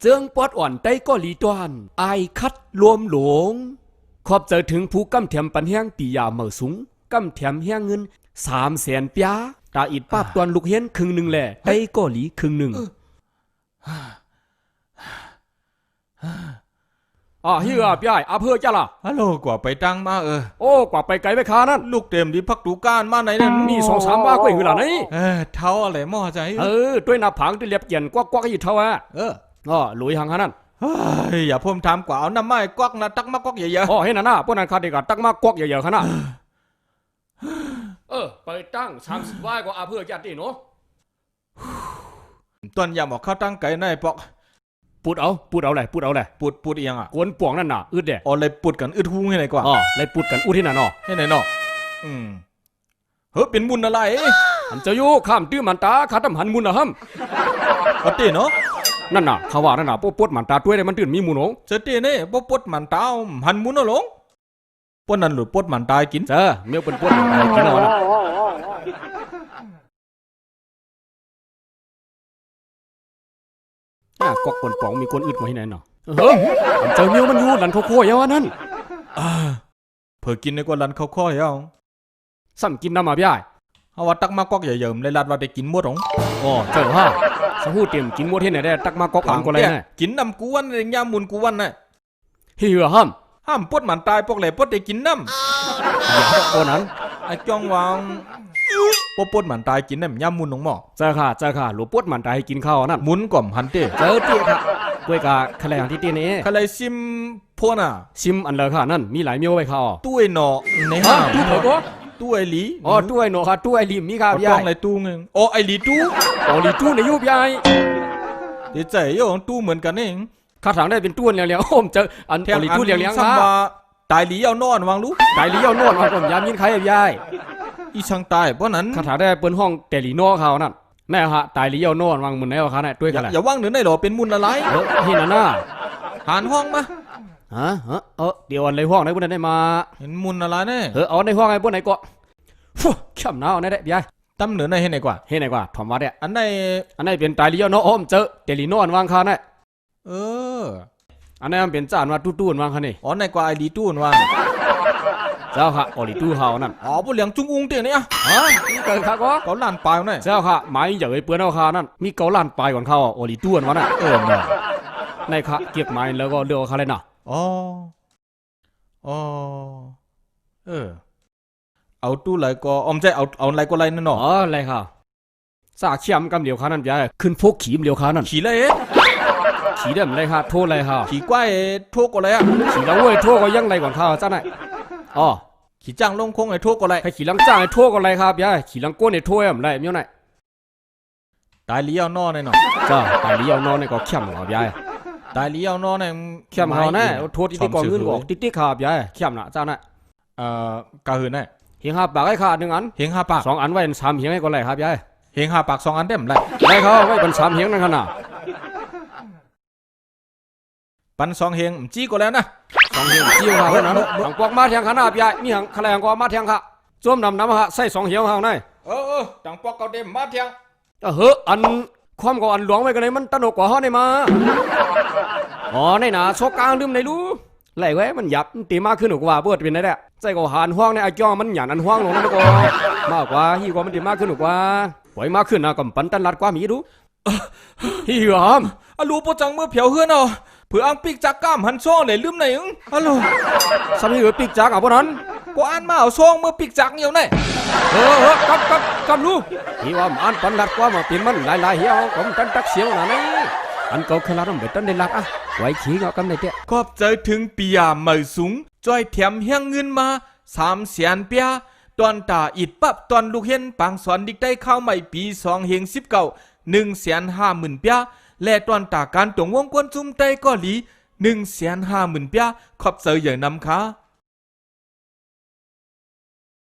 เจิงปอดอ่อนได้ก็ลีตวนไอคัดรวมหลงขอบเจอถึงผู้กำเทียมปันแห้งปียาเหมือสูงกำเทียมแห้งเงิน300,000ปียตาอิดป้าบตวนลูกเฮียนครึ่งหนึ่งแหละได้ก็ลีครึ่งหนึ่งเฮียพี่ไอ้เพื่อจ้าล่ะฮัลโหลกว่าไปตั้งมาโอ้กว่าไปไกลไปคานั่นลูกเต็มดีพักดูการมาไหนนั่นมี2-3ว่าก็อยู่หล่ะนี่เท้าอะไรมั่วใจด้วยหน้าผางที่เรียบเกียนกวักอยู่เท่าลุยหังนั่นอย่าพ่มถามกว่าเอาน้ำไม้กวักนะตักมากวักเยอะๆเห็นน่ะพวกนั้นคาเด็กตักมากวักเยอะๆขนาดไปตั้ง30ว่าก็เพื่อจ้าตีเนาะตอนยามออกข้าวตั้งไก่ในปอกปูดเอาเลยปูดอีหยังกวนป่วงนั่นน่ะอึดเด้เลยปุดกันอึดหุ้งให้ไหนกว่าเลยปุดกันอึดที่นั่นเนาะให้ไหนเนาะเป็นบุญอะไรอันเจ้าอยู่ข้ามตื้อมันตาขาดหันมุนนะฮัมตีเนาะนั่นน่ะเขาว่านั่นน่ะปวดมันตาด้วยได้มันตื่นมีมุนหงเจอตีเนี่ยปวดมันตาหันมุนเอาลงปวดนั่นหรือปวดมันตากินเจอเมียวเป็นปวดมันตากินเอานะกอกคนป๋องมีคนอึดกว่าที่ไหนเนาะเจ้าเมียวมันอยู่หลันเขาโค้ยว่านั่นเผื่อกินในกว่าหลันเขาโค้ยเอาซ้ำกินน้ำมาพี่ไอ้เอาว่าตักมากอกใหญ่ๆเลยลาดว่าได้กินหมดหรอเจ้าฮะสหูเตรียมกินหมดที่ไหนได้ตักมากอกอ่างก็เลยนะกินน้ำกวนเรื่องยามุนกวนน่ะเฮียห้ามปวดมันตายพวกเหล่ปวดได้กินน้ำอย่าตัวนั้นไอ้จ้องวางปวดมันตายกินน้ำยามุนของหมอเจ้าค่ะหลวงปวดมันตายกินข้าวนั่นมุนก่อมหันเต้เจอเตี้ยค่ะกล้วยกาคะแนนที่เตี้ยนี้คะแนนซิมพวน่ะซิมอันเลยค่ะนั่นมีหลายเมียวไว้ข้าวตู้ไอ้หนอในห้างตู้ไหนก็ตู้ไอหลีตู้ไอหนอค่ะตู้ไอหลีมีค่ะพี่ใหญ่ต้องอะไรตู้เงี้ยไอหลีตู้หลีตู้ในยุบใหญ่เดี๋ยวใจโยงตู้เหมือนกันเองข้าถังได้เป็นตู้เลี้ยงๆโอมเจออันหลีตู้เลี้ยงๆค่ะตายหลีเอานอนวางลูกตายหลีเอานอนวางผมยามยินใครใหญ่อีช่างตายเพราะนั้นข้าถังได้เปิดห้องเตลีโน่เขานั่นแม่ฮะตายหลีเอานอนวางมุนไหนวะคะเนี่ยด้วยกันแหละอย่าว่างเหนือในหรอเป็นมุนอะไรที่นั่นน่ะหานห้องมาเดี๋ยวอันในห้องไหนพวกนั้นได้มาเห็นมุนอะไรเนี่ยเอาในห้องไอ้พวกไหนก็เข้มหนาวไหนได้พี่ใหญ่ตั้มเหนือในเห็นไหนกว่าถอมวัดเนี่ยอันไหนเป็นตายหลีเอานอนโอมเจอเตลีโน่วางเขาเนี่ยอันนี้มันเป็นจานว่าตู้วางเขานี่ในกว่าไอหลีตู้วางเจ้าค่ะหลีตู้เขานั่นผู้เลี้ยงจุงอุ้งเตี้ยเนี่ยนี่เกิดข้าก็เขาลานปลายนั่นเจ้าค่ะไม้ใหญ่เปื้อนเอาคานั่นมีเกาลานปลายก่อนเขาหลีตู้วางน่ะในค่ะเก็บไม้แล้วก็เลือกเขาเลยน่ะเอาตู้ไหลก็ใจเอาไหลก็ไหลนั่นเนาะอะไรค่ะสาเขียมกำเหลียวขานั่นพี่ขึ้นพวกขีมเหลียวขานั่นขี่เลยขี่ได้อะไรค่ะโทษอะไรค่ะขี่ก้อยโทษก็เลยขี่แล้วเว้ยโทษก็ยังไรก่อนข้าวจ้าไหนขี่จ้างลงคงไอ้โทษก็เลยใครขี่ลังจ้างไอ้โทษก็เลยครับพี่ขี่ลังก้นไอ้โทษอะไรเมี่ยวไหนตายเลี้ยวนอเนี่ยเนาะจ้าตายเลี้ยวนอเนี่ยก็เข้มเหรอพี่ตายเลี้ยวนอเนี่ยเข้มเหรอเนี่ยโทษที่ก่อนเงินบอกติ๊กครับพี่เข้มนะจ้าไหนกะหืนเนี่ยเฮียง5 ปากให้ขาด1 อันเฮียง5 ปาก2 อันไว้3เฮียงให้ก็เลยครับพี่เฮียง5 ปาก2 อันเต็มเลยได้เขาไว้เป็น3เฮียงนั่นขนาดปัน2 เฮียงจี้ก็แล้วนะ2 เฮียงจี้ค่ะเท่านั้นหางปอกมาเทียงขนาดพี่มีหางคะแนนก็มาเทียงค่ะจ้วมน้ำฮะใส่2 เฮียงเฮาไหนดังปอกเขาเต็มมาเทียงอันความก็อันหลวงไว้กันไหนมันตนกกว่าเฮาได้มาในหนาโชกกลางลืมไหนรู้ไหลไว้มันหยับตีมากขึ้นกว่าเปิดเป็นได้แหละใจก็หานห้องในไอ้จ้องมันหยาดอันห้องลงนั่นก็มากกว่าฮีก็มันตีมากขึ้นกว่าปล่อยมากขึ้นนะกับปันตันลัดกว่ามีดูฮีหอมรู้ปจังเมื่อเผียวเฮือนเอาเผื่ออังปีกจักก้ามหันช่องเลยลืมไหนฮัลโหลสามีปีกจักพวกนั้นก็อ่านมาเอาช่องเมื่อปีกจักเหี่ยวไหนกับลูกฮีว่าอ่านปันลัดกว่ามาเป็นมันหลายเหี่ยวผมตันตักเสียวนะนี่อันเก่าขนาดนั้นเบ็ดตันได้ลัดไว้ขี้เงากันได้เจ้ขอบใจถึงปียาเหมยสูงจ้อยแถมเฮียงเงินมา300,000 เปียตอนตาอิดปั๊บตอนลูกเห็นปังสอนดิกได้เข้าใหม่ปี2019 150,000 เปียและตอนตาการตรงวงกวนซุ่มไต้ก็หลี150,000 เปียขอบใจอย่างนำค่ะ